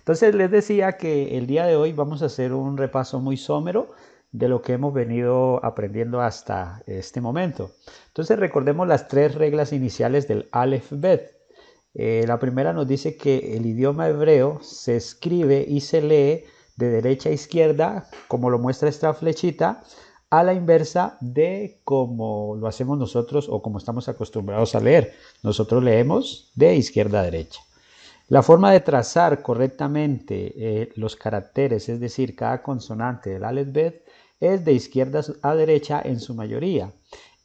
Entonces les decía que el día de hoy vamos a hacer un repaso muy somero de lo que hemos venido aprendiendo hasta este momento. Entonces recordemos las tres reglas iniciales del Aleph Bet. La primera nos dice que el idioma hebreo se escribe y se lee de derecha a izquierda, como lo muestra esta flechita, a la inversa de como lo hacemos nosotros o como estamos acostumbrados a leer. Nosotros leemos de izquierda a derecha. La forma de trazar correctamente los caracteres, es decir, cada consonante del alfabeto, es de izquierda a derecha en su mayoría.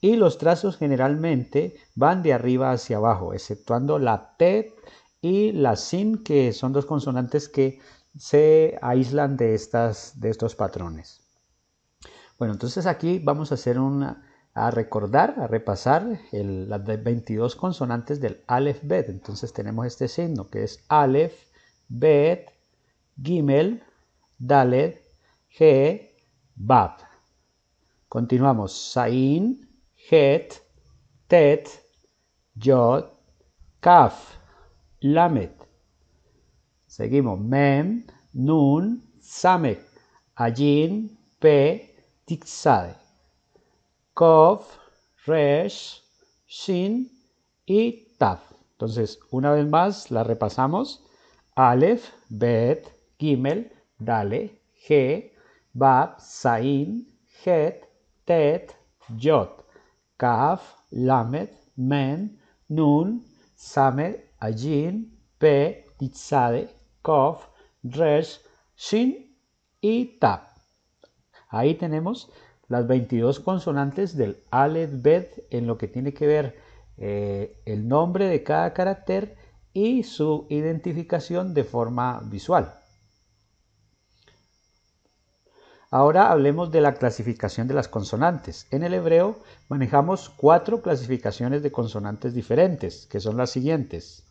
Y los trazos generalmente van de arriba hacia abajo, exceptuando la T y la Sin, que son dos consonantes que se aíslan de estos patrones. Bueno, entonces aquí vamos a hacer a recordar, a repasar las 22 consonantes del Aleph Bet. Entonces tenemos este signo que es Aleph, Bet, Gimel, Dalet, He, Bab. Continuamos. Sain, Het, Tet, Yod, Kaf, Lamet. Seguimos. Mem, Nun, Samek, Ayin, Pe, Tiksade. Kof, Resh, Shin y Taf. Entonces, una vez más la repasamos. Aleph, Bet, Gimel, Dale, He, Bab, Sain, Het, Tet, Yod, Kaf, Lamed, Men, Nun, Samed, Ayin, Pe, Titzade, Kof, Resh, Shin y Taf. Ahí tenemos las 22 consonantes del Aleph Bet en lo que tiene que ver el nombre de cada carácter y su identificación de forma visual. Ahora hablemos de la clasificación de las consonantes. En el hebreo manejamos 4 clasificaciones de consonantes diferentes, que son las siguientes.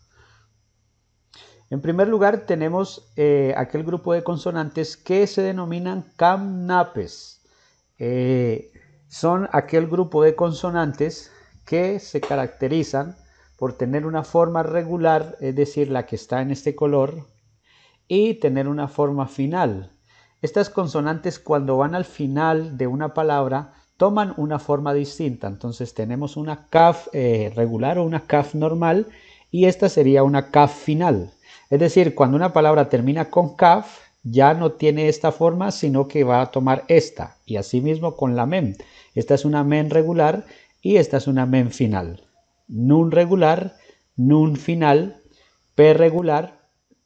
En primer lugar tenemos aquel grupo de consonantes que se denominan kamnapes. Son aquel grupo de consonantes que se caracterizan por tener una forma regular, es decir, la que está en este color, y tener una forma final. Estas consonantes, cuando van al final de una palabra, toman una forma distinta. Entonces tenemos una kaf regular o una kaf normal, y esta sería una kaf final. Es decir, cuando una palabra termina con kaf, ya no tiene esta forma, sino que va a tomar esta. Y asimismo con la mem. Esta es una mem regular y esta es una mem final. Nun regular, nun final, p regular,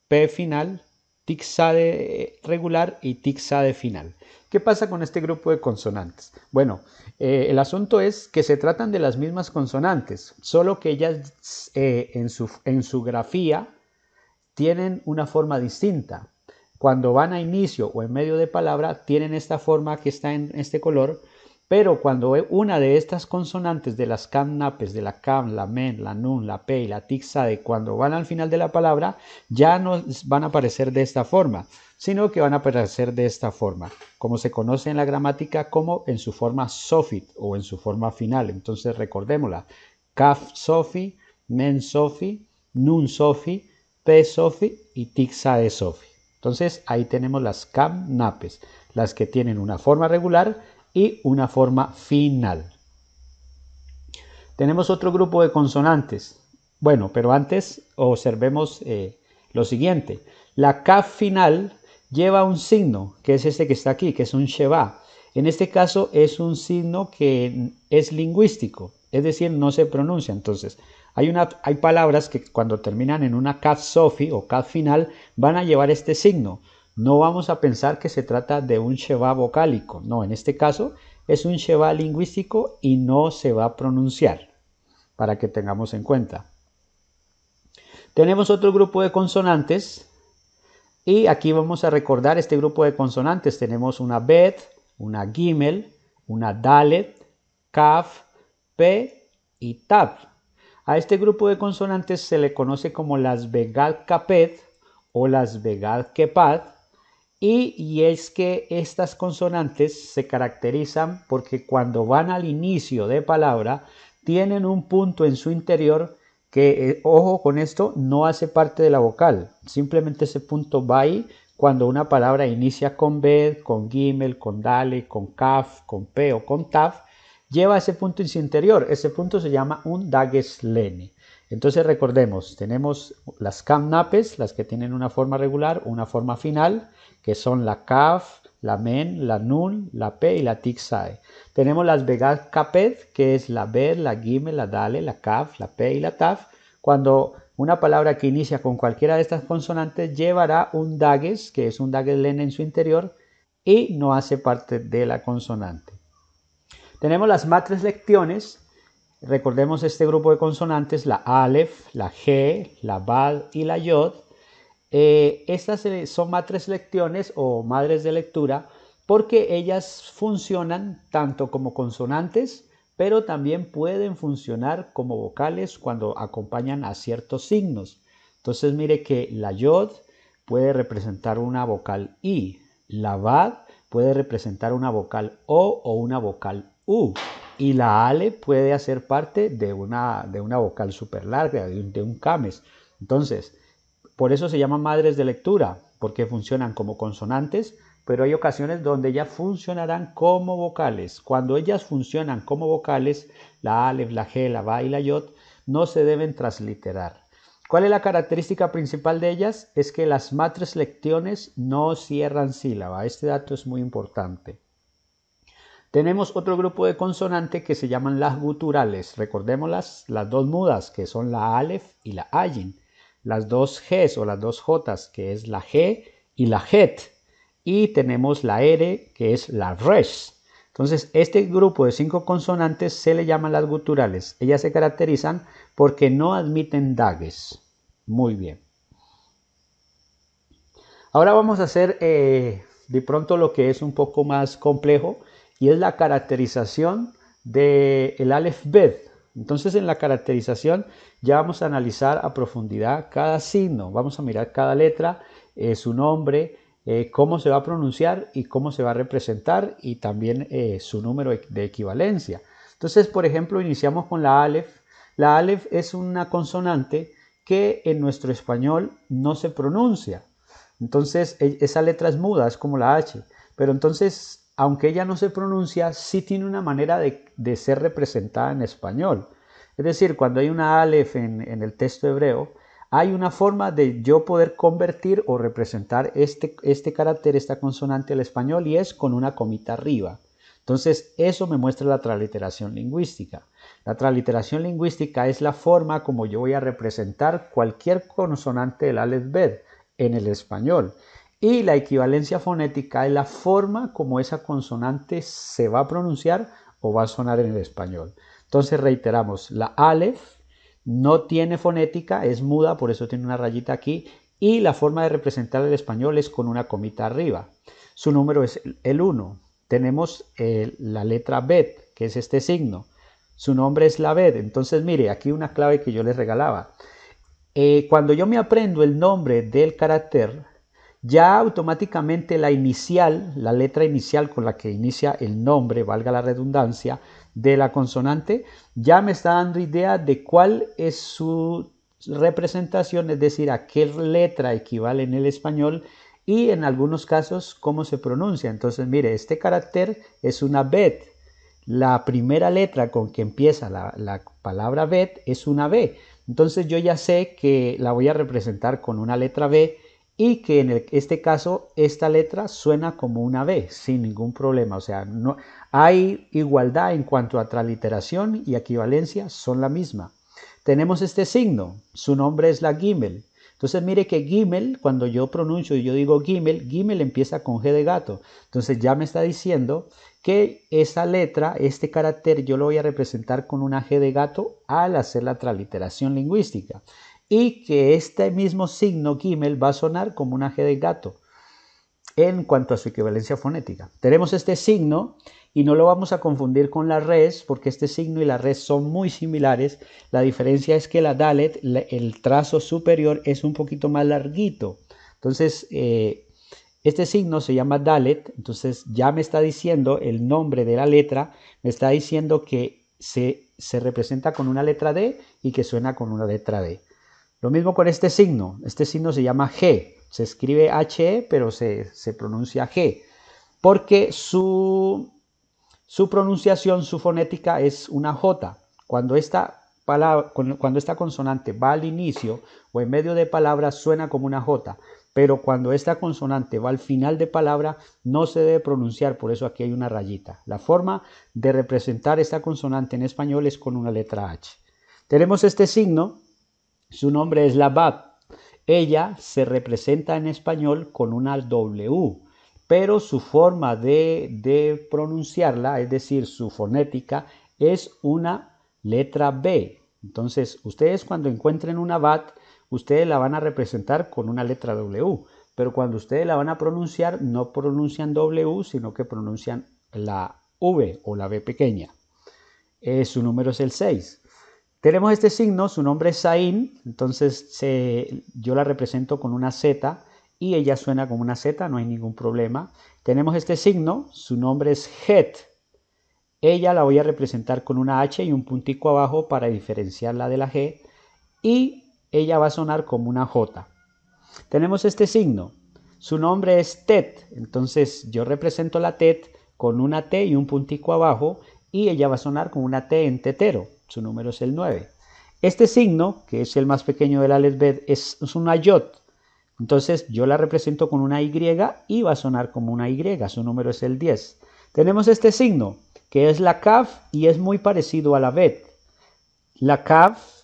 p final, tiksade regular y tiksade final. ¿Qué pasa con este grupo de consonantes? Bueno, el asunto es que se tratan de las mismas consonantes, solo que ellas en su grafía tienen una forma distinta. Cuando van a inicio o en medio de palabra tienen esta forma que está en este color, pero cuando una de estas consonantes de las kamnapes, de la kam, la men, la nun, la pe y la tiksade, cuando van al final de la palabra, ya no van a aparecer de esta forma, sino que van a aparecer de esta forma, como se conoce en la gramática como en su forma sofit o en su forma final. Entonces recordémosla: kaf sofi, men sofi, nun sofi, pe sofi y tiksade sofi. Entonces ahí tenemos las kamnapes, las que tienen una forma regular y una forma final. Tenemos otro grupo de consonantes. Bueno, pero antes observemos lo siguiente. La kaf final lleva un signo, que es este que está aquí, que es un sheva. En este caso es un signo que es lingüístico, es decir, no se pronuncia. Entonces, hay palabras que cuando terminan en una kaf sofi o kaf final van a llevar este signo. No vamos a pensar que se trata de un sheva vocálico. No, en este caso es un sheva lingüístico y no se va a pronunciar, para que tengamos en cuenta. Tenemos otro grupo de consonantes y aquí vamos a recordar este grupo de consonantes. Tenemos una bet, una gimel, una dalet, kaf, pe y taf. A este grupo de consonantes se le conoce como las begad kapet o las begad kepat, y es que estas consonantes se caracterizan porque cuando van al inicio de palabra tienen un punto en su interior que, ojo con esto, no hace parte de la vocal. Simplemente ese punto va ahí cuando una palabra inicia con Bet, con Gimel, con Dalet, con Kaf, con Pe o con Taf, lleva ese punto en su interior. Ese punto se llama un Dagesh Lene. Entonces recordemos, tenemos las Kamnapes, las que tienen una forma regular, una forma final, que son la Kaf, la Men, la Nun, la Pe y la Tiksae. Tenemos las Begad Kapet, que es la Bet, la Gimel, la Dalet, la Kaf, la Pe y la Taf. Cuando una palabra que inicia con cualquiera de estas consonantes llevará un Dagesh, que es un Dagesh Lene en su interior, y no hace parte de la consonante. Tenemos las matres lectiones. Recordemos este grupo de consonantes, la Aleph, la G, la Bad y la Yod. Estas son matres lectiones o madres de lectura porque ellas funcionan tanto como consonantes, pero también pueden funcionar como vocales cuando acompañan a ciertos signos. Entonces mire que la Yod puede representar una vocal I, la Bad puede representar una vocal O una vocal U. Y la Ale puede hacer parte de una vocal súper larga, de un cames. Entonces, por eso se llaman madres de lectura, porque funcionan como consonantes, pero hay ocasiones donde ellas funcionarán como vocales. Cuando ellas funcionan como vocales, la Aleph, la G, la Ba y la Yod, no se deben transliterar. ¿Cuál es la característica principal de ellas? Es que las matres lectiones no cierran sílaba. Este dato es muy importante. Tenemos otro grupo de consonantes que se llaman las guturales. Recordemos las dos mudas, que son la Aleph y la Ayin. Las dos Gs o las dos Js, que es la G y la Het. Y tenemos la R, que es la Resh. Entonces, este grupo de 5 consonantes se le llaman las guturales. Ellas se caracterizan porque no admiten dagues. Muy bien. Ahora vamos a hacer de pronto lo que es un poco más complejo, y es la caracterización del Aleph Bet. Entonces en la caracterización ya vamos a analizar a profundidad cada signo, vamos a mirar cada letra, su nombre, cómo se va a pronunciar y cómo se va a representar, y también su número de equivalencia. Entonces, por ejemplo, iniciamos con la Aleph. La Aleph es una consonante que en nuestro español no se pronuncia. Entonces esa letra es muda, es como la H, pero entonces, aunque ella no se pronuncia, sí tiene una manera de ser representada en español. Es decir, cuando hay una Aleph en el texto hebreo, hay una forma de yo poder convertir o representar este carácter, esta consonante al español, y es con una comita arriba. Entonces, eso me muestra la transliteración lingüística. La transliteración lingüística es la forma como yo voy a representar cualquier consonante del Aleph Bet en el español. Y la equivalencia fonética es la forma como esa consonante se va a pronunciar o va a sonar en el español. Entonces reiteramos, la Aleph no tiene fonética, es muda, por eso tiene una rayita aquí, y la forma de representar el español es con una comita arriba. Su número es el 1. Tenemos la letra Bet, que es este signo. Su nombre es la Bet. Entonces mire, aquí una clave que yo les regalaba. Cuando yo me aprendo el nombre del carácter, ya automáticamente la inicial, la letra inicial con la que inicia el nombre, valga la redundancia, de la consonante, ya me está dando idea de cuál es su representación, es decir, a qué letra equivale en el español, y en algunos casos cómo se pronuncia. Entonces, mire, este carácter es una Bet. La primera letra con que empieza la palabra Bet es una B. Entonces yo ya sé que la voy a representar con una letra B, y que en este caso esta letra suena como una B sin ningún problema. O sea, no hay igualdad en cuanto a transliteración y equivalencia, son la misma. Tenemos este signo, su nombre es la Gimel. Entonces mire que Gimel, cuando yo pronuncio y yo digo Gimel, Gimel empieza con G de gato. Entonces ya me está diciendo que esa letra, este carácter, yo lo voy a representar con una G de gato al hacer la transliteración lingüística. Y que este mismo signo Gimel va a sonar como una G de gato en cuanto a su equivalencia fonética. Tenemos este signo y no lo vamos a confundir con la res, porque este signo y la res son muy similares. La diferencia es que la Dalet, el trazo superior, es un poquito más larguito. Entonces, este signo se llama Dalet. Entonces ya me está diciendo el nombre de la letra, me está diciendo que se representa con una letra D y que suena con una letra D. Lo mismo con este signo se llama G, se escribe HE pero se pronuncia G, porque su pronunciación, su fonética es una J. Cuando esta consonante va al inicio o en medio de palabras suena como una J, pero cuando esta consonante va al final de palabra no se debe pronunciar, por eso aquí hay una rayita. La forma de representar esta consonante en español es con una letra H. Tenemos este signo, su nombre es la Bab. Ella se representa en español con una W, pero su forma de pronunciarla, es decir, su fonética, es una letra B. Entonces, ustedes cuando encuentren una BAT, ustedes la van a representar con una letra W, pero cuando ustedes la van a pronunciar, no pronuncian W, sino que pronuncian la V o la B pequeña. Su número es el 6. Tenemos este signo, su nombre es Zain, entonces yo la represento con una Z y ella suena como una Z, no hay ningún problema. Tenemos este signo, su nombre es Het. Ella la voy a representar con una H y un puntico abajo para diferenciarla de la G y ella va a sonar como una J. Tenemos este signo, su nombre es Tet, entonces yo represento la Tet con una T y un puntico abajo y ella va a sonar como una T en tetero, su número es el 9. Este signo, que es el más pequeño del alefbet, es una Yod, entonces yo la represento con una Y y va a sonar como una Y, su número es el 10. Tenemos este signo, que es la Kaf y es muy parecido a la Bet. La Kaf,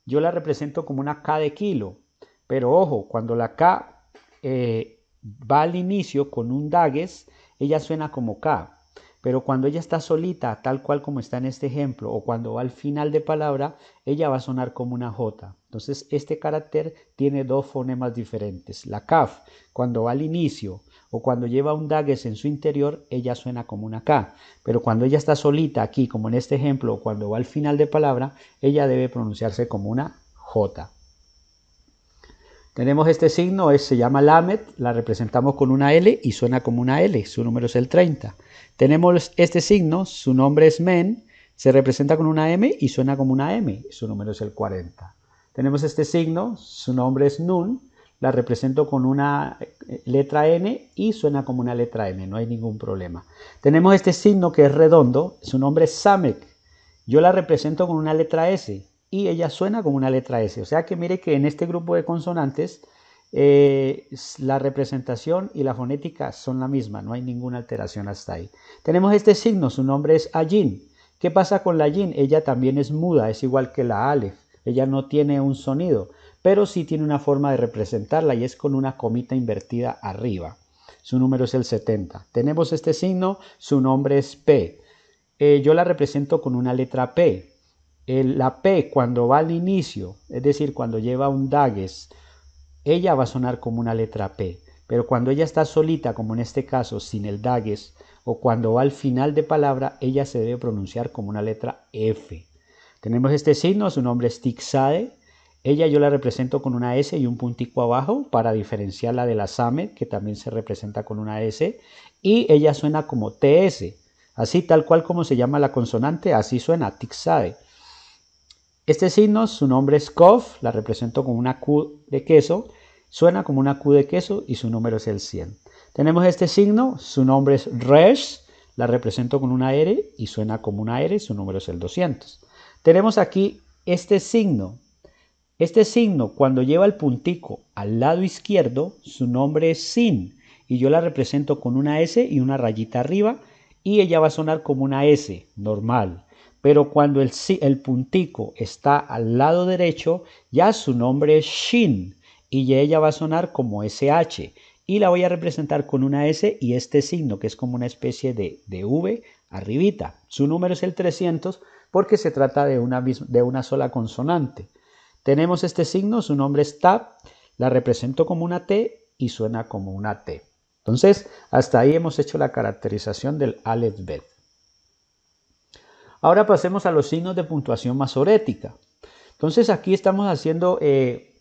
yo la represento como una K de kilo, pero ojo, cuando la K va al inicio con un dagues, ella suena como K, pero cuando ella está solita, tal cual como está en este ejemplo, o cuando va al final de palabra, ella va a sonar como una J. Entonces, este carácter tiene dos fonemas diferentes. La Kaf, cuando va al inicio, o cuando lleva un dagues en su interior, ella suena como una K, pero cuando ella está solita aquí, como en este ejemplo, o cuando va al final de palabra, ella debe pronunciarse como una J. Tenemos este signo, se llama Lamed, la representamos con una L y suena como una L, su número es el 30. Tenemos este signo, su nombre es Men, se representa con una M y suena como una M, su número es el 40. Tenemos este signo, su nombre es Nun, la represento con una letra N y suena como una letra N, no hay ningún problema. Tenemos este signo que es redondo, su nombre es Samek, yo la represento con una letra S y ella suena como una letra S. O sea que mire que en este grupo de consonantes la representación y la fonética son la misma, no hay ninguna alteración hasta ahí. Tenemos este signo, su nombre es Ayin. ¿Qué pasa con la Ayin? Ella también es muda, es igual que la Aleph. Ella no tiene un sonido, pero sí tiene una forma de representarla y es con una comita invertida arriba. Su número es el 70. Tenemos este signo, su nombre es P. Yo la represento con una letra P. La P cuando va al inicio, es decir, cuando lleva un dagues, ella va a sonar como una letra P, pero cuando ella está solita, como en este caso, sin el dagues, o cuando va al final de palabra, ella se debe pronunciar como una letra F. Tenemos este signo, su nombre es Tixade, ella yo la represento con una S y un puntico abajo para diferenciarla de la Samed, que también se representa con una S, y ella suena como TS, así tal cual como se llama la consonante, así suena, Tixade. Este signo, su nombre es Kof, la represento con una Q de queso, suena como una Q de queso y su número es el 100. Tenemos este signo, su nombre es Resh, la represento con una R y suena como una R, su número es el 200. Tenemos aquí este signo cuando lleva el puntico al lado izquierdo, su nombre es Sin y yo la represento con una S y una rayita arriba y ella va a sonar como una S normal. Pero cuando el puntico está al lado derecho, ya su nombre es Shin y ella va a sonar como SH y la voy a representar con una S y este signo que es como una especie de V arribita. Su número es el 300 porque se trata de una sola consonante. Tenemos este signo, su nombre es Tab, la represento como una T y suena como una T. Entonces, hasta ahí hemos hecho la caracterización del alefbet. Ahora pasemos a los signos de puntuación masorética. Entonces aquí estamos haciendo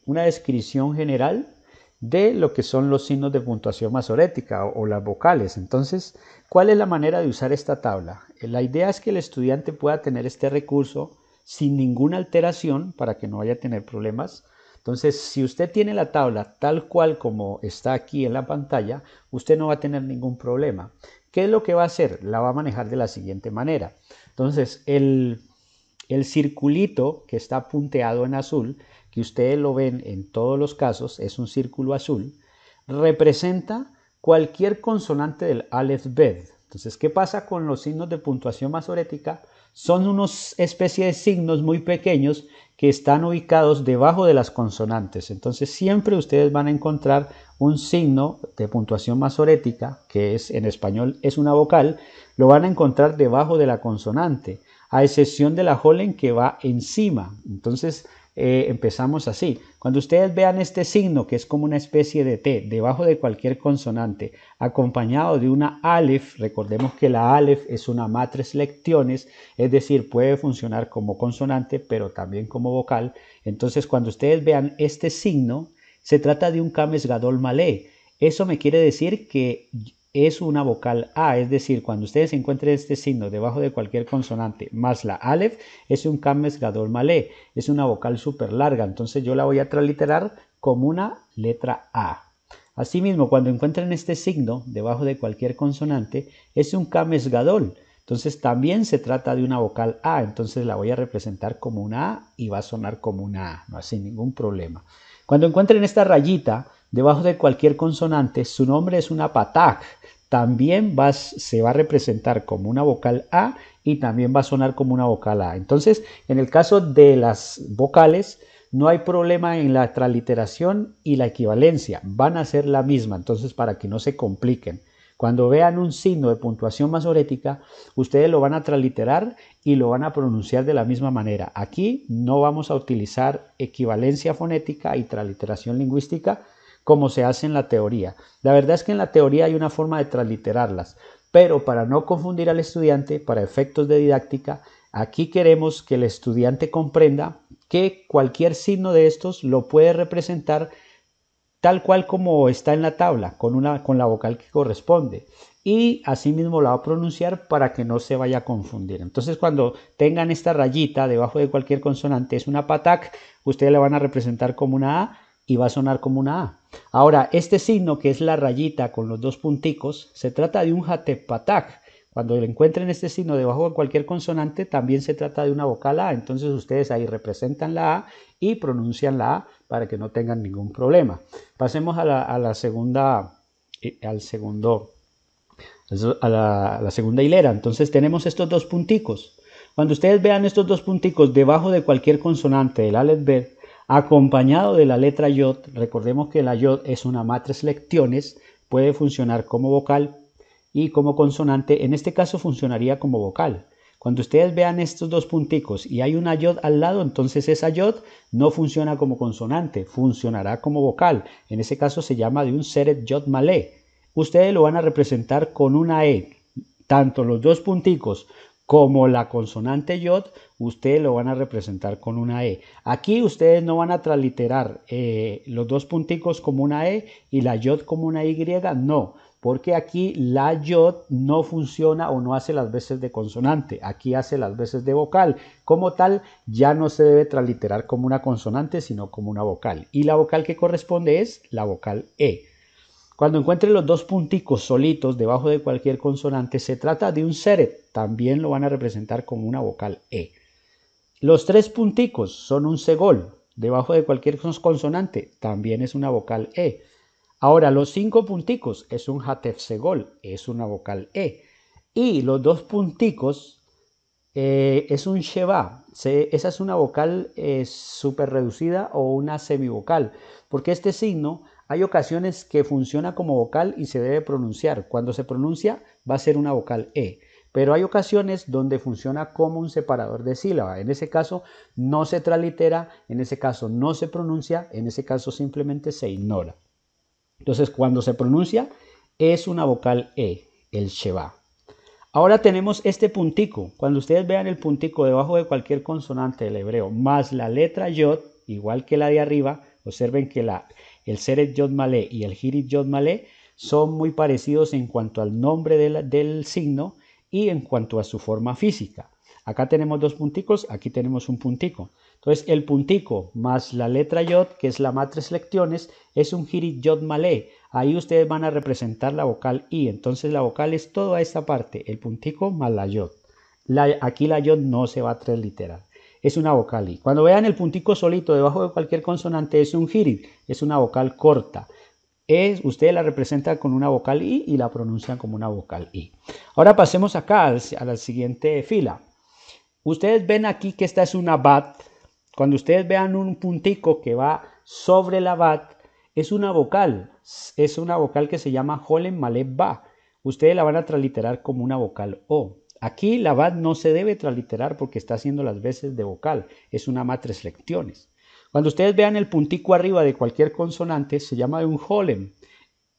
una descripción general de lo que son los signos de puntuación masorética o las vocales. Entonces, ¿cuál es la manera de usar esta tabla? La idea es que el estudiante pueda tener este recurso sin ninguna alteración para que no vaya a tener problemas. Entonces, si usted tiene la tabla tal cual como está aquí en la pantalla, usted no va a tener ningún problema. ¿Qué es lo que va a hacer? La va a manejar de la siguiente manera. Entonces, el circulito que está punteado en azul, que ustedes lo ven en todos los casos, es un círculo azul, representa cualquier consonante del Aleph Bet. Entonces, ¿qué pasa con los signos de puntuación masorética? Son unos especie de signos muy pequeños que están ubicados debajo de las consonantes. Entonces, siempre ustedes van a encontrar un signo de puntuación masorética, que es en español es una vocal, lo van a encontrar debajo de la consonante, a excepción de la Hollen que va encima. Entonces, empezamos así. Cuando ustedes vean este signo, que es como una especie de T, debajo de cualquier consonante, acompañado de una Aleph, recordemos que la Aleph es una matres lectiones, es decir, puede funcionar como consonante, pero también como vocal. Entonces, cuando ustedes vean este signo, se trata de un Kames Gadol Malé. Eso me quiere decir que es una vocal A, es decir, cuando ustedes encuentren este signo debajo de cualquier consonante más la Aleph, es un Kames Gadol Malé, es una vocal súper larga, entonces yo la voy a transliterar como una letra A. Asimismo, cuando encuentren este signo debajo de cualquier consonante, es un Kames Gadol, entonces también se trata de una vocal A, entonces la voy a representar como una A y va a sonar como una A, no sin ningún problema. Cuando encuentren esta rayita debajo de cualquier consonante, su nombre es una patak. También se va a representar como una vocal A y también va a sonar como una vocal A. Entonces, en el caso de las vocales, no hay problema en la transliteración y la equivalencia. Van a ser la misma, entonces para que no se compliquen. Cuando vean un signo de puntuación masorética, ustedes lo van a transliterar y lo van a pronunciar de la misma manera. Aquí no vamos a utilizar equivalencia fonética y transliteración lingüística como se hace en la teoría. La verdad es que en la teoría hay una forma de transliterarlas, pero para no confundir al estudiante, para efectos de didáctica, aquí queremos que el estudiante comprenda que cualquier signo de estos lo puede representar tal cual como está en la tabla, con la vocal que corresponde. Y asimismo la va a pronunciar para que no se vaya a confundir. Entonces, cuando tengan esta rayita debajo de cualquier consonante, es una patak, ustedes la van a representar como una A y va a sonar como una A. Ahora, este signo que es la rayita con los dos punticos, se trata de un hatep patak. Cuando encuentren este signo debajo de cualquier consonante, también se trata de una vocal A. Entonces ustedes ahí representan la A y pronuncian la A para que no tengan ningún problema. Pasemos a la segunda hilera. Entonces tenemos estos dos punticos. Cuando ustedes vean estos dos punticos debajo de cualquier consonante del Aleph Bet, acompañado de la letra Yod, recordemos que la Yod es una matres lectiones, puede funcionar como vocal y como consonante, en este caso funcionaría como vocal. Cuando ustedes vean estos dos punticos y hay una Yod al lado, entonces esa Yod no funciona como consonante, funcionará como vocal. En ese caso se llama de un Seret Yod Malé. Ustedes lo van a representar con una E. Tanto los dos punticos como la consonante Yod, ustedes lo van a representar con una E. Aquí ustedes no van a transliterar los dos punticos como una E y la Yod como una Y, no. Porque aquí la Yod no funciona o no hace las veces de consonante, aquí hace las veces de vocal. Como tal, ya no se debe transliterar como una consonante, sino como una vocal. Y la vocal que corresponde es la vocal E. Cuando encuentren los dos punticos solitos debajo de cualquier consonante, se trata de un seret, también lo van a representar como una vocal E. Los tres punticos son un segol, debajo de cualquier consonante, también es una vocal E. Ahora, los 5 punticos es un hatef segol, es una vocal E. Y los dos punticos es un sheva, esa es una vocal súper reducida o una semivocal, porque este signo hay ocasiones que funciona como vocal y se debe pronunciar. Cuando se pronuncia va a ser una vocal E. Pero hay ocasiones donde funciona como un separador de sílaba. En ese caso no se translitera, en ese caso no se pronuncia, en ese caso simplemente se ignora. Entonces, cuando se pronuncia, es una vocal E, el Sheva. Ahora tenemos este puntico. Cuando ustedes vean el puntico debajo de cualquier consonante del hebreo, más la letra Yod, igual que la de arriba, observen que el Seret Yod Malé y el Hirit Yod Malé son muy parecidos en cuanto al nombre del signo y en cuanto a su forma física. Acá tenemos dos punticos, aquí tenemos un puntico. Entonces el puntico más la letra yod, que es la matriz lectiones, es un hirit yod malé. Ahí ustedes van a representar la vocal I. Entonces la vocal es toda esta parte, el puntico más la yod. Aquí la yod no se va a transliterar. Es una vocal I. Cuando vean el puntico solito debajo de cualquier consonante es un hirit, es una vocal corta. Ustedes la representan con una vocal I y la pronuncian como una vocal I. Ahora pasemos acá a la siguiente fila. Ustedes ven aquí que esta es una bat. Cuando ustedes vean un puntico que va sobre la bat, es una vocal que se llama Holen Malé Ba. Ustedes la van a transliterar como una vocal O. Aquí la bat no se debe transliterar porque está haciendo las veces de vocal, es una matriz lectiones. Cuando ustedes vean el puntico arriba de cualquier consonante, se llama un Holen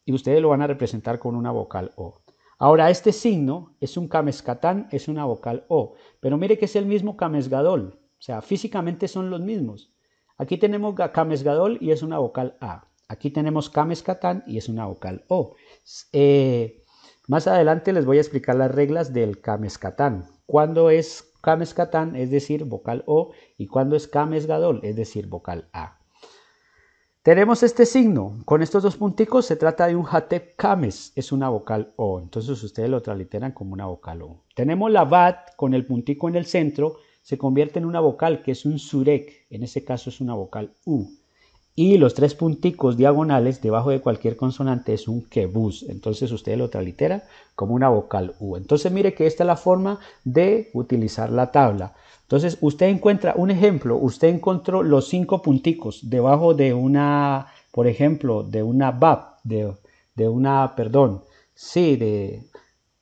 y ustedes lo van a representar con una vocal O. Ahora, este signo es un kameskatán, es una vocal O, pero mire que es el mismo kamesgadol, o sea, físicamente son los mismos. Aquí tenemos kamesgadol y es una vocal A. Aquí tenemos kameskatán y es una vocal O. Más adelante les voy a explicar las reglas del kameskatán. Cuando es kameskatán, es decir, vocal O, y cuando es kamesgadol, es decir, vocal A. Tenemos este signo, con estos dos punticos se trata de un hatep kames, es una vocal O, entonces ustedes lo transliteran como una vocal O. Tenemos la bat con el puntico en el centro, se convierte en una vocal que es un surek, en ese caso es una vocal U. Y los tres punticos diagonales debajo de cualquier consonante es un kebuz, entonces ustedes lo transliteran como una vocal U. Entonces mire que esta es la forma de utilizar la tabla. Entonces usted encuentra un ejemplo, usted encontró los 5 punticos debajo de una, por ejemplo, de una bab, de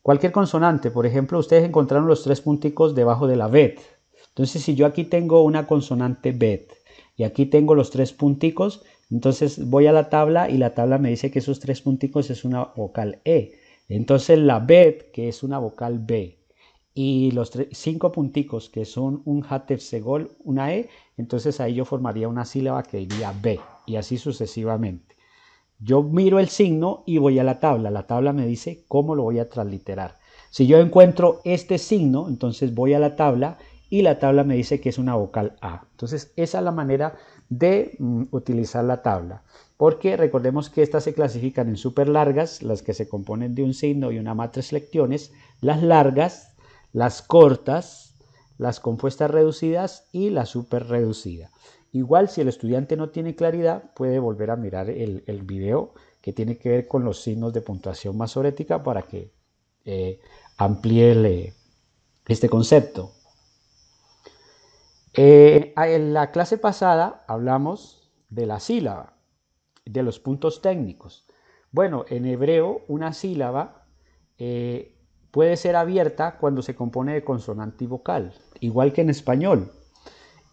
cualquier consonante. Por ejemplo, ustedes encontraron los 3 punticos debajo de la bet. Entonces si yo aquí tengo una consonante bet y aquí tengo los 3 punticos, entonces voy a la tabla y la tabla me dice que esos 3 punticos es una vocal E. Entonces la bet, que es una vocal B, y los 5 punticos que son un hatef segol, una E, entonces ahí yo formaría una sílaba que diría B y así sucesivamente. Yo miro el signo y voy a la tabla me dice cómo lo voy a transliterar. Si yo encuentro este signo, entonces voy a la tabla y la tabla me dice que es una vocal A. Entonces esa es la manera de utilizar la tabla, porque recordemos que estas se clasifican en súper largas, las que se componen de un signo y una matriz lectiones, las largas, las cortas, las compuestas reducidas y la súper reducida. Igual si el estudiante no tiene claridad puede volver a mirar el video que tiene que ver con los signos de puntuación masorética para que amplíe este concepto. En la clase pasada hablamos de la sílaba, de los puntos técnicos. Bueno, en hebreo una sílaba puede ser abierta cuando se compone de consonante y vocal, igual que en español.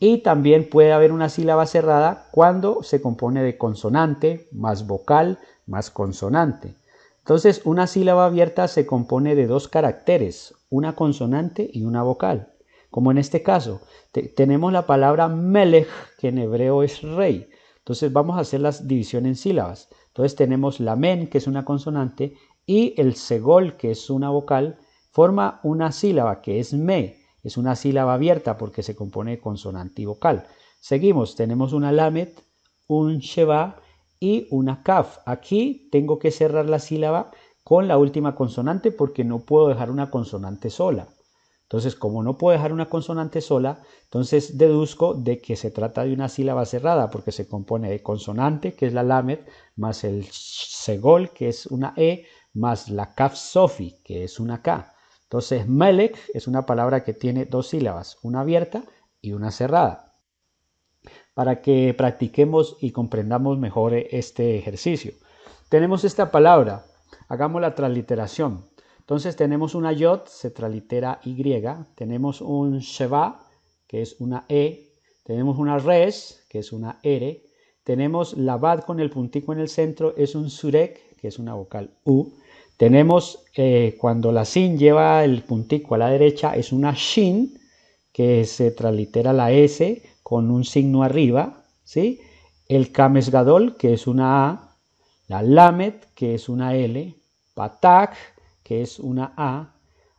Y también puede haber una sílaba cerrada cuando se compone de consonante más vocal más consonante. Entonces, una sílaba abierta se compone de 2 caracteres, una consonante y una vocal. Como en este caso, tenemos la palabra melech, que en hebreo es rey. Entonces, vamos a hacer la división en sílabas. Entonces, tenemos la men, que es una consonante, y el segol, que es una vocal, forma una sílaba que es me. Es una sílaba abierta porque se compone de consonante y vocal. Seguimos, tenemos una lamed, un sheba y una kaf. Aquí tengo que cerrar la sílaba con la última consonante porque no puedo dejar una consonante sola. Entonces, como no puedo dejar una consonante sola, entonces deduzco de que se trata de una sílaba cerrada porque se compone de consonante, que es la lamed, más el segol, que es una e, más la kaf sofi, que es una k. Entonces, melech es una palabra que tiene 2 sílabas, una abierta y una cerrada. Para que practiquemos y comprendamos mejor este ejercicio. Tenemos esta palabra, hagamos la transliteración. Entonces tenemos una yod, se translitera Y, tenemos un sheba, que es una E, tenemos una res, que es una R, tenemos la bad con el puntico en el centro, es un surek, que es una vocal U. Tenemos cuando la sin lleva el puntico a la derecha, es una shin, que se translitera la S con un signo arriba, ¿sí? El kamesgadol, que es una A, la lamet, que es una L, patak, que es una A,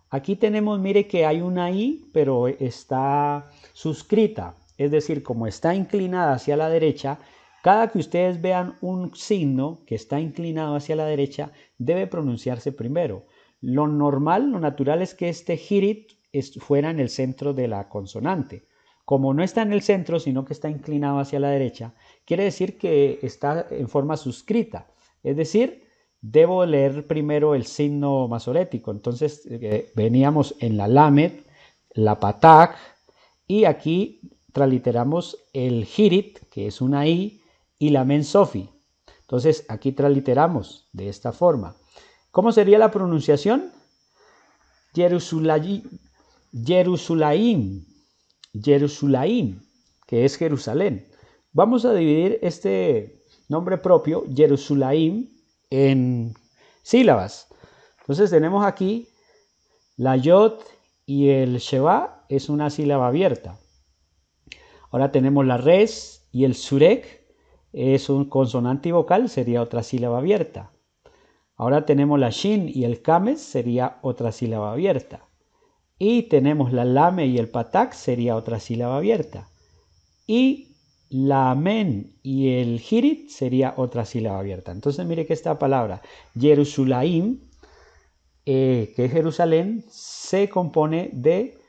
Aquí tenemos, mire que hay una I, pero está suscrita, es decir, como está inclinada hacia la derecha, cada que ustedes vean un signo que está inclinado hacia la derecha, debe pronunciarse primero. Lo normal, lo natural es que este hirit fuera en el centro de la consonante. Como no está en el centro, sino que está inclinado hacia la derecha, quiere decir que está en forma suscrita, es decir, debo leer primero el signo masorético. Entonces veníamos en la lamed, la patak, y aquí transliteramos el hirit, que es una i, y la men sofi. Entonces aquí transliteramos de esta forma. ¿Cómo sería la pronunciación? Yerusulaim, Yerusulaim, que es Jerusalén. Vamos a dividir este nombre propio, Yerusulaim, en sílabas. Entonces tenemos aquí la yod y el sheva es una sílaba abierta. Ahora tenemos la res y el surek es un consonante y vocal, sería otra sílaba abierta. Ahora tenemos la shin y el kames, sería otra sílaba abierta. Y tenemos la lame y el patak, sería otra sílaba abierta. Y la men y el hirit sería otra sílaba abierta. Entonces mire que esta palabra Yerusulaim, que es Jerusalén, se compone de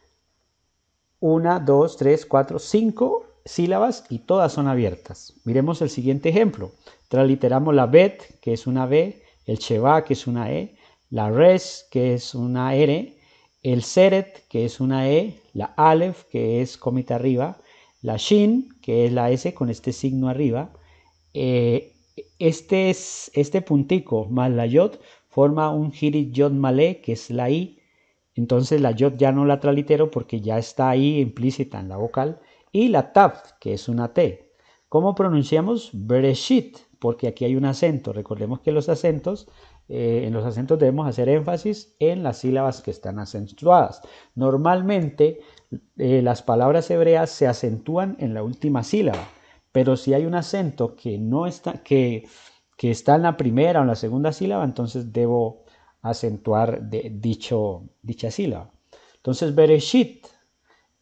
1, 2, 3, 4, 5 sílabas y todas son abiertas. Miremos el siguiente ejemplo. Transliteramos la bet, que es una B, el sheva, que es una E, la res, que es una R, el seret, que es una E, la alef, que es comita arriba, la shin, que es la S con este signo arriba. Este puntico más la yod forma un hirit yod malé, que es la I. Entonces la yod ya no la translitero porque ya está ahí implícita en la vocal. Y la taf, que es una T. ¿Cómo pronunciamos? Bereshit, porque aquí hay un acento. Recordemos que en los acentos debemos hacer énfasis en las sílabas que están acentuadas. Normalmente las palabras hebreas se acentúan en la última sílaba, pero si hay un acento que no está, que está en la primera o en la segunda sílaba, entonces debo acentuar dicha sílaba. Entonces, Bereshit.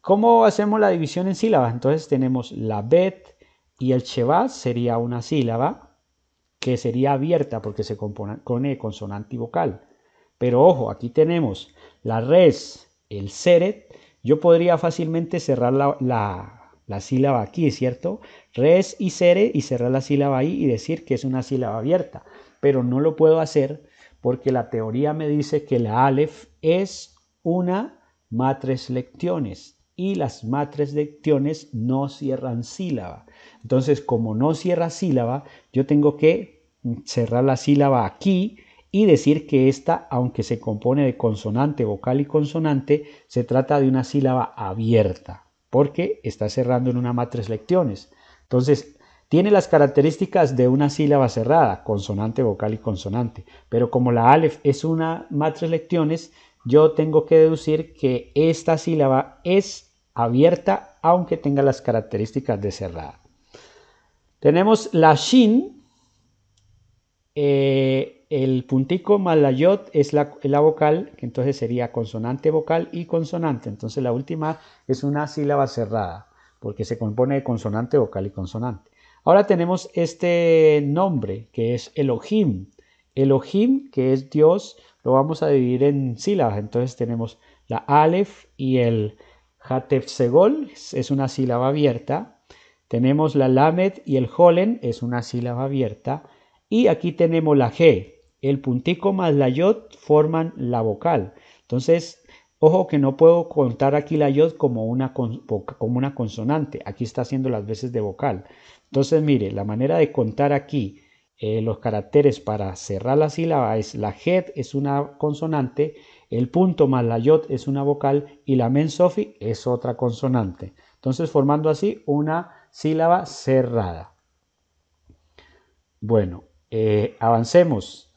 ¿Cómo hacemos la división en sílabas? Entonces tenemos la bet y el sheva sería una sílaba que sería abierta porque se compone con consonante y vocal. Pero ojo, aquí tenemos la res, el seret. Yo podría fácilmente cerrar la sílaba aquí, ¿cierto? Res y seret y cerrar la sílaba ahí y decir que es una sílaba abierta. Pero no lo puedo hacer porque la teoría me dice que la alef es una matres lectiones y las matres lectiones no cierran sílaba. Entonces, como no cierra sílaba, yo tengo que cerrar la sílaba aquí y decir que esta, aunque se compone de consonante, vocal y consonante, se trata de una sílaba abierta, porque está cerrando en una matres lectiones. Entonces, tiene las características de una sílaba cerrada, consonante, vocal y consonante, pero como la alef es una matres lectiones, yo tengo que deducir que esta sílaba es abierta, aunque tenga las características de cerrada. Tenemos la shin, el puntico más la yod es la vocal, que entonces sería consonante, vocal y consonante. Entonces la última es una sílaba cerrada, porque se compone de consonante, vocal y consonante. Ahora tenemos este nombre, que es Elohim. Elohim, que es Dios, lo vamos a dividir en sílabas. Entonces tenemos la alef y el Hatefsegol, es una sílaba abierta. Tenemos la lamed y el holen, es una sílaba abierta. Y aquí tenemos la G. El puntico más la yod forman la vocal. Entonces, ojo que no puedo contar aquí la yod como una consonante. Aquí está haciendo las veces de vocal. Entonces, mire, la manera de contar aquí los caracteres para cerrar la sílaba es la G es una consonante, el punto más la yod es una vocal y la men sofi es otra consonante. Entonces, formando así una sílaba cerrada. Bueno, avancemos.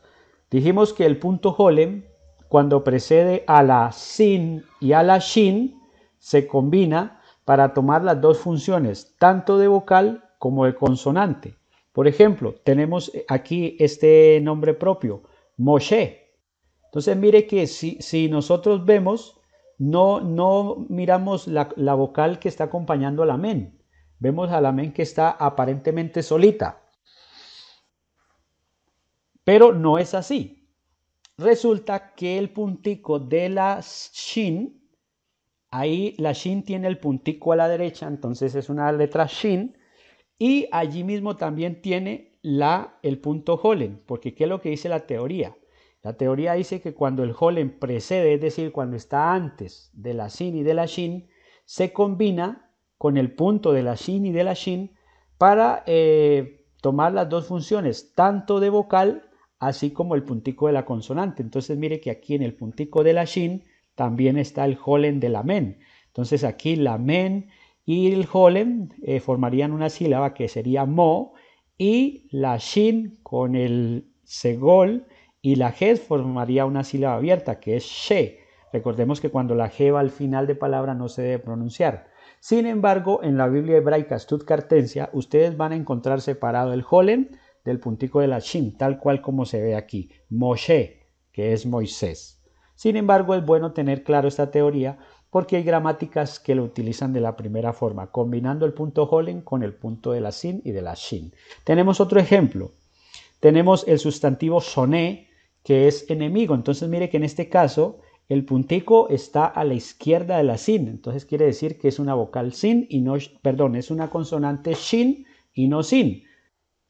Dijimos que el punto holem, cuando precede a la sin y a la shin, se combina para tomar las dos funciones, tanto de vocal como de consonante. Por ejemplo, tenemos aquí este nombre propio, Moshe. Entonces mire que si nosotros vemos, no miramos la vocal que está acompañando a la men. Vemos a la men que está aparentemente solita. Pero no es así. Resulta que el puntico de la shin, ahí la shin tiene el puntico a la derecha, entonces es una letra shin. Y allí mismo también tiene el punto Holem, porque ¿qué es lo que dice la teoría? La teoría dice que cuando el Holem precede, es decir, cuando está antes de la sin y de la shin, se combina con el punto de la shin y de la shin para tomar las dos funciones, tanto de vocal así como el puntico de la consonante. Entonces mire que aquí en el puntico de la shin también está el Holem de la men. Entonces aquí la men y el Holem formarían una sílaba que sería mo, y la shin con el segol y la G formaría una sílaba abierta que es she. Recordemos que cuando la G va al final de palabra no se debe pronunciar. Sin embargo, en la Biblia hebraica Stuttgartensia ustedes van a encontrar separado el Holem del puntico de la shin, tal cual como se ve aquí, Moshe, que es Moisés. Sin embargo, es bueno tener claro esta teoría porque hay gramáticas que lo utilizan de la primera forma, combinando el punto Holem con el punto de la sin y de la shin. Tenemos otro ejemplo. Tenemos el sustantivo soné, que es enemigo. Entonces mire que en este caso el puntico está a la izquierda de la sin. Entonces quiere decir que es una vocal sin y no, perdón, es una consonante shin y no sin.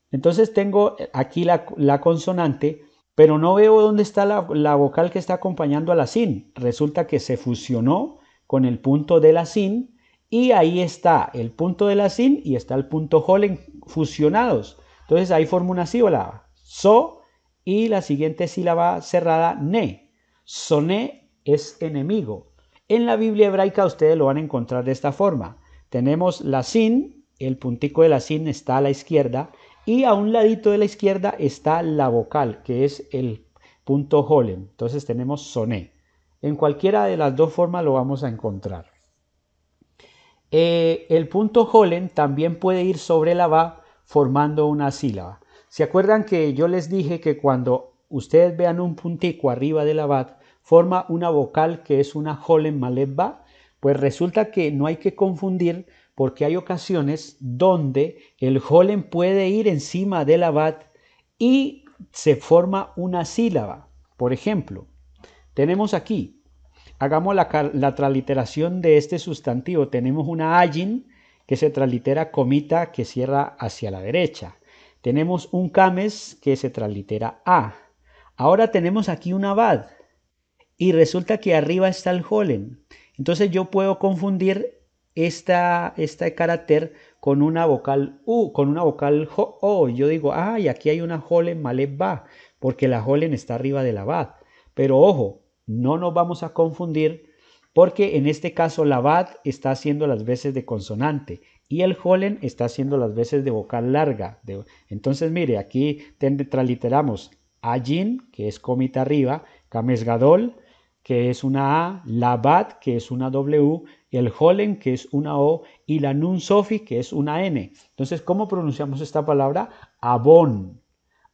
Entonces tengo aquí la consonante, pero no veo dónde está la vocal que está acompañando a la sin. Resulta que se fusionó con el punto de la sin y ahí está el punto de la sin y está el punto Holem fusionados. Entonces ahí forma una sílaba, so, y la siguiente sílaba cerrada, ne. Soné es enemigo. En la Biblia hebraica ustedes lo van a encontrar de esta forma. Tenemos la sin, el puntico de la sin está a la izquierda y a un ladito de la izquierda está la vocal, que es el punto Holem. Entonces tenemos soné. En cualquiera de las dos formas lo vamos a encontrar. El punto Holem también puede ir sobre la va formando una sílaba. ¿Se acuerdan que yo les dije que cuando ustedes vean un puntico arriba de la va forma una vocal que es una Holem Maleb va? Pues resulta que no hay que confundir porque hay ocasiones donde el Holem puede ir encima de la va y se forma una sílaba. Por ejemplo, tenemos aquí, hagamos la transliteración de este sustantivo. Tenemos una ayin que se translitera comita que cierra hacia la derecha. Tenemos un cames que se translitera a. Ahora tenemos aquí una bad y resulta que arriba está el Holem. Entonces yo puedo confundir este carácter con una vocal U, con una vocal O. Yo digo, y aquí hay una Holem Maleb ba, porque la Holem está arriba de la bad. Pero ojo, no nos vamos a confundir porque en este caso la bad está haciendo las veces de consonante y el Holem está haciendo las veces de vocal larga. Entonces mire, aquí transliteramos ayin, que es comita arriba, kames gadol, que es una A, la bat, que es una W, el Holem, que es una O, y la Nun Sofi, que es una N. Entonces, ¿cómo pronunciamos esta palabra? Abón.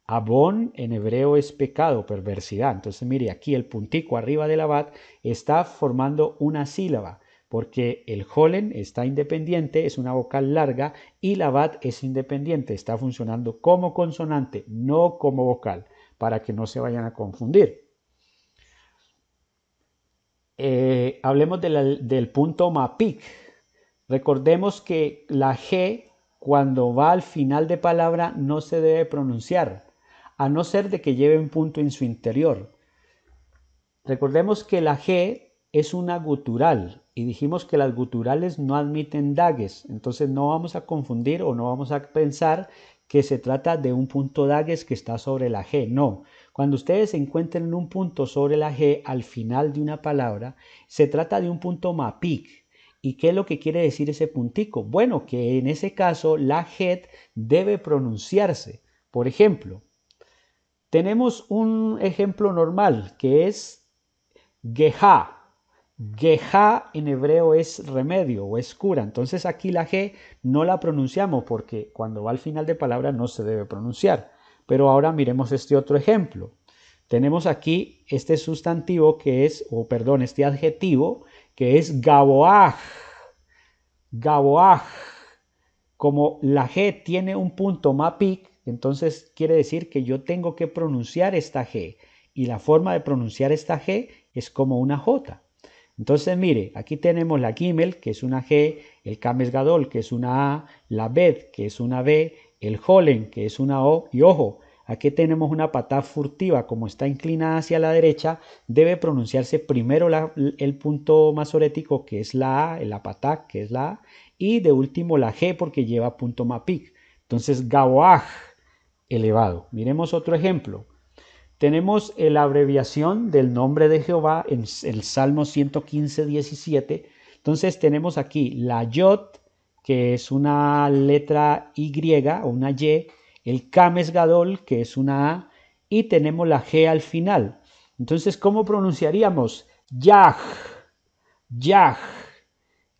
Abón en hebreo es pecado, perversidad. Entonces, mire, aquí el puntico arriba de la bat está formando una sílaba, porque el Holem está independiente, es una vocal larga, y la bat es independiente, está funcionando como consonante, no como vocal, para que no se vayan a confundir. Hablemos del punto mapik. Recordemos que la G cuando va al final de palabra no se debe pronunciar, a no ser de que lleve un punto en su interior. Recordemos que la G es una gutural y dijimos que las guturales no admiten dagues, entonces no vamos a confundir o no vamos a pensar que se trata de un punto dagues que está sobre la G, no. Cuando ustedes encuentren un punto sobre la G al final de una palabra, se trata de un punto mapik. ¿Y qué es lo que quiere decir ese puntico? Bueno, que en ese caso la G debe pronunciarse. Por ejemplo, tenemos un ejemplo normal que es Geha. Geha en hebreo es remedio o es cura. Entonces aquí la G no la pronunciamos porque cuando va al final de palabra no se debe pronunciar. Pero ahora miremos este otro ejemplo. tenemos aquí este sustantivo que es, este adjetivo que es gaboaj. Gaboaj. Como la G tiene un punto mapic, entonces quiere decir que yo tengo que pronunciar esta G. Y la forma de pronunciar esta G es como una J. Entonces, mire, aquí tenemos la Gimel, que es una G, el Kames Gadol, que es una A, la Bet, que es una B, el Holen, que es una O, y ojo, aquí tenemos una patá furtiva, como está inclinada hacia la derecha, debe pronunciarse primero el punto masorético, que es la A, la patá, que es la A, y de último la G, porque lleva punto mapic. Entonces, Gaoaj, elevado. Miremos otro ejemplo. Tenemos la abreviación del nombre de Jehová en el Salmo 115, 17. Entonces tenemos aquí la Yod, que es una letra Y o una Y, el Kames Gadol, que es una A, y tenemos la G al final. Entonces, ¿cómo pronunciaríamos? Yaj, Yaj,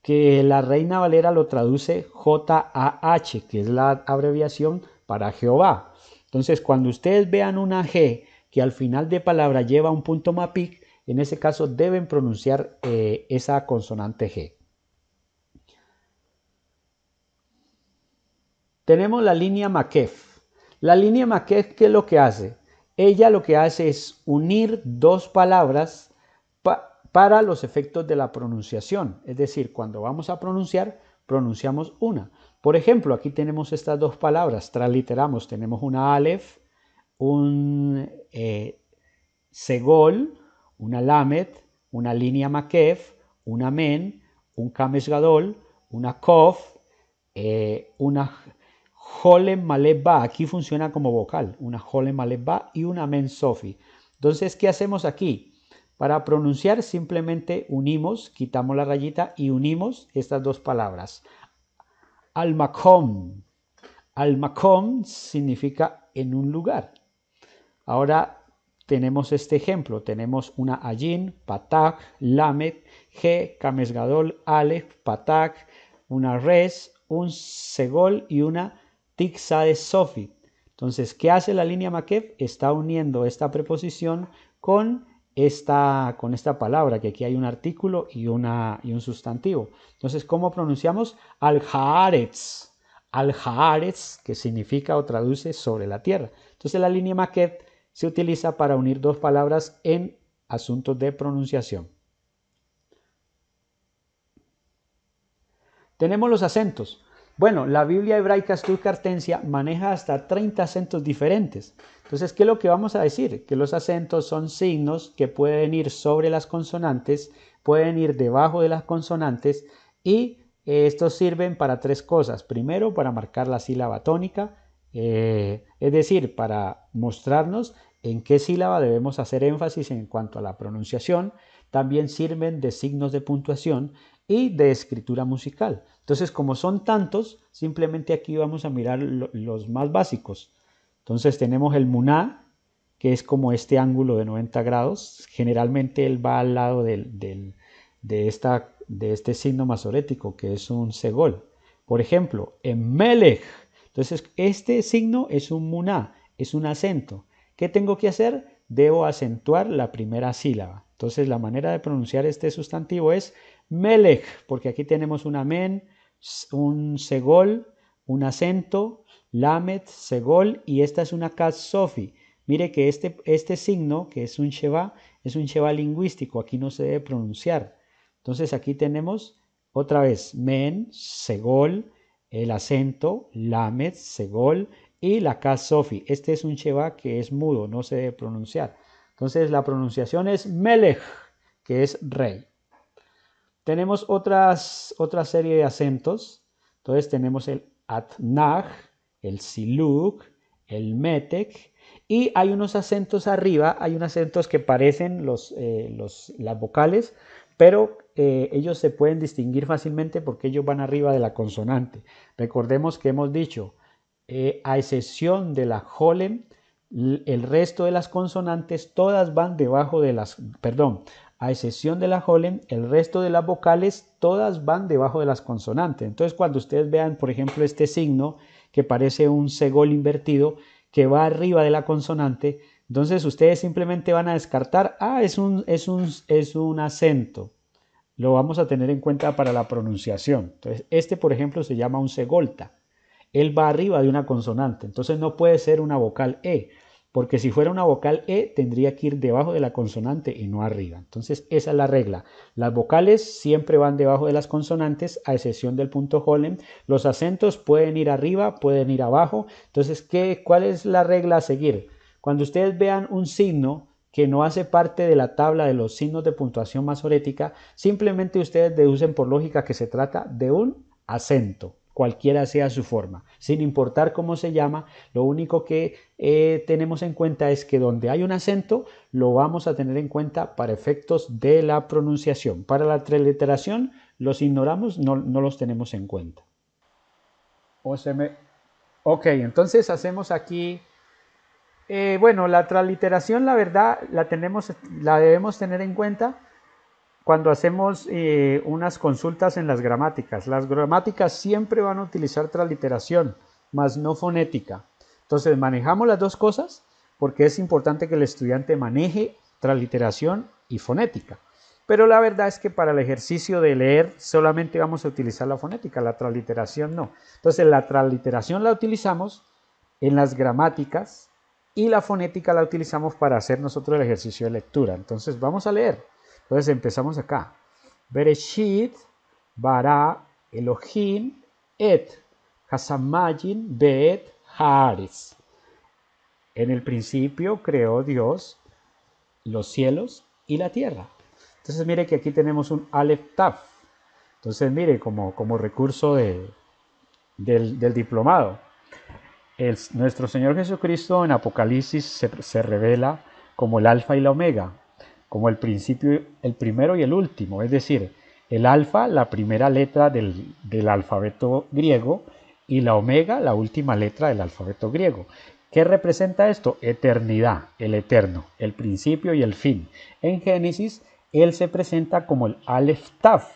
que la Reina Valera lo traduce J-A-H, que es la abreviación para Jehová. Entonces, cuando ustedes vean una G que al final de palabra lleva un punto mapic, en ese caso deben pronunciar esa consonante G. Tenemos la línea Makef. La línea Makef, ¿qué es lo que hace? Ella lo que hace es unir dos palabras para los efectos de la pronunciación. Es decir, cuando vamos a pronunciar, pronunciamos una. Por ejemplo, aquí tenemos estas dos palabras, transliteramos, tenemos una Aleph, un Segol, una Lamed, una línea Makef, una Men, un Kamesh Gadol, una Kof, una Holem Malef Ba. Aquí funciona como vocal, una Holem Malef Ba y una Men Sofi. Entonces, ¿qué hacemos aquí? Para pronunciar simplemente unimos, quitamos la rayita y unimos estas dos palabras. Al-Makom. Al-Makom significa en un lugar. Ahora tenemos este ejemplo. Tenemos una Ayin, Patak, Lamed, G, Kames Gadol, Aleph, Patak, una Res, un Segol y una Tiksa de Sofi. Entonces, ¿qué hace la línea Makef? Está uniendo esta preposición con esta palabra, que aquí hay un artículo y un sustantivo. Entonces, ¿cómo pronunciamos? Al-Haaretz. Al-Haaretz, que significa o traduce sobre la tierra. Entonces, la línea Makef se utiliza para unir dos palabras en asuntos de pronunciación. Tenemos los acentos. Bueno, la Biblia hebraica Stuttgartensia maneja hasta 30 acentos diferentes. Entonces, ¿qué es lo que vamos a decir? Que los acentos son signos que pueden ir sobre las consonantes, pueden ir debajo de las consonantes y estos sirven para tres cosas. Primero, para marcar la sílaba tónica, es decir, para mostrarnos en qué sílaba debemos hacer énfasis en cuanto a la pronunciación. También sirven de signos de puntuación y de escritura musical. Entonces, como son tantos, simplemente aquí vamos a mirar los más básicos. Entonces tenemos el muná, que es como este ángulo de 90 grados. Generalmente él va al lado de este signo masorético, que es un segol. Por ejemplo, en melech. Entonces, este signo es un muná, es un acento. ¿Qué tengo que hacer? Debo acentuar la primera sílaba. Entonces, la manera de pronunciar este sustantivo es melech, porque aquí tenemos una men, un segol, un acento, lamed, segol, y esta es una kat sofi. Mire que este signo, que es un sheva lingüístico, aquí no se debe pronunciar. Entonces aquí tenemos otra vez men, segol, el acento, lamed, segol y la kat sofi. Este es un sheva que es mudo, no se debe pronunciar. Entonces la pronunciación es melech, que es rey. Tenemos otra serie de acentos. Entonces tenemos el atnaj, el siluk, el metek. Y hay unos acentos arriba, hay unos acentos que parecen las vocales, pero ellos se pueden distinguir fácilmente porque ellos van arriba de la consonante. Recordemos que hemos dicho, a excepción de la holem, el resto de las consonantes todas van debajo de las, a excepción de la holem, el resto de las vocales todas van debajo de las consonantes. Entonces, cuando ustedes vean, por ejemplo, este signo que parece un segol invertido, que va arriba de la consonante, Entonces ustedes simplemente van a descartar, es un acento. Lo vamos a tener en cuenta para la pronunciación. Entonces, este, por ejemplo, se llama un segolta. Él va arriba de una consonante, entonces no puede ser una vocal E, porque si fuera una vocal E tendría que ir debajo de la consonante y no arriba. Entonces esa es la regla. Las vocales siempre van debajo de las consonantes, a excepción del punto Holem. Los acentos pueden ir arriba, pueden ir abajo. Entonces, ¿cuál es la regla a seguir? Cuando ustedes vean un signo que no hace parte de la tabla de los signos de puntuación masorética, simplemente ustedes deducen por lógica que se trata de un acento, cualquiera sea su forma, sin importar cómo se llama. Lo único que tenemos en cuenta es que donde hay un acento lo vamos a tener en cuenta para efectos de la pronunciación. Para la transliteración los ignoramos, no los tenemos en cuenta. Ok, entonces hacemos aquí, bueno, la transliteración, la verdad, la debemos tener en cuenta cuando hacemos unas consultas en las gramáticas. Las gramáticas siempre van a utilizar transliteración, más no fonética. Entonces manejamos las dos cosas porque es importante que el estudiante maneje transliteración y fonética. Pero la verdad es que para el ejercicio de leer solamente vamos a utilizar la fonética, la transliteración no. Entonces la transliteración la utilizamos en las gramáticas y la fonética la utilizamos para hacer nosotros el ejercicio de lectura. Entonces vamos a leer. Entonces empezamos acá. Bereshit bara Elohim et hasamayim beet haaretz. En el principio creó Dios los cielos y la tierra. Entonces mire que aquí tenemos un Aleph Taf. Entonces mire como recurso del diplomado. Nuestro Señor Jesucristo en Apocalipsis se revela como el alfa y la omega, como el principio, el primero y el último, es decir, el alfa, la primera letra del alfabeto griego, y la omega, la última letra del alfabeto griego. ¿Qué representa esto? Eternidad, el eterno, el principio y el fin. En Génesis, él se presenta como el Aleph Taf.